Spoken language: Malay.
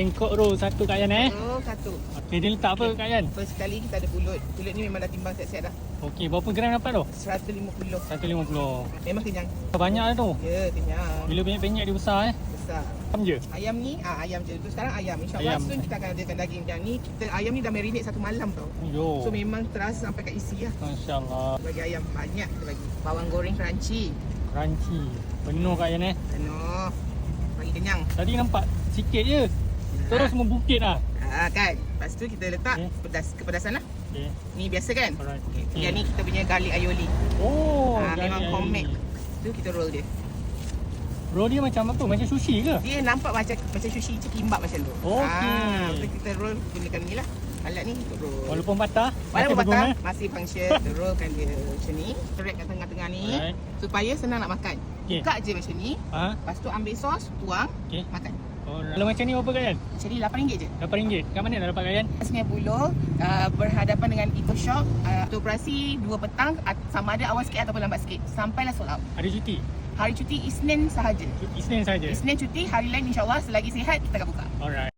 Bangkok roll satu Kak Yan Oh, satu. Okey, dia letak apa Kak Yan? First kali kita ada pulut. Pulut ni memang dah timbang siap-siap dah. Okey, berapa gram dapat tu? 150. 150. Memang kenyang. Banyak lah tu. Ya, kenyang. Bila banyak-banyak dia besar Besar. Ayam je? Ayam ni, ayam je. Tu sekarang ayam. InsyaAllah Ayam. soon kita akan adakan daging yang ni. Ayam ni dah marinate satu malam tau. Yo. So memang terasa sampai kat isi lah. Masya Allah. Bagi ayam banyak kita bagi. Bawang goreng crunchy. Crunchy. Penuh Kak Yan Penuh. Bagi kenyang. Tadi nampak sikit je. Terus membukit lah. Kan. Lepas tu kita letak kepedasan lah. Okey. Ni biasa kan? Alright. Yang ni kita punya garlic aioli. Oh, Memang garlic homemade. aioli. Tu kita roll dia. Roll dia macam apa? Macam sushi ke? Dia nampak macam sushi kimbap macam tu. Okey. So kita roll gunakan ni lah. Alat ni untuk roll. Walaupun patah, Walaupun masih patah, berguna. masih function. Kita rollkan dia macam ni. Trek kat tengah-tengah ni. Alright. Supaya senang nak makan. Okey. Buka je macam ni. Ha? Lepas tu ambil sos, tuang, Okey. makan. Alright. Kalau macam ni berapa Kak Yan? Macam ni RM8 je. RM8. Kat mana dah dapat Kak Yan? Sungai Buloh berhadapan dengan Eco Shop. Operasi 2 petang sama ada awal sikit ataupun lambat sikit. Sampailah sold out. Hari cuti? Hari cuti Isnin sahaja. Isnin saja. Isnin cuti, hari lain insyaAllah selagi sihat kita akan buka. Alright.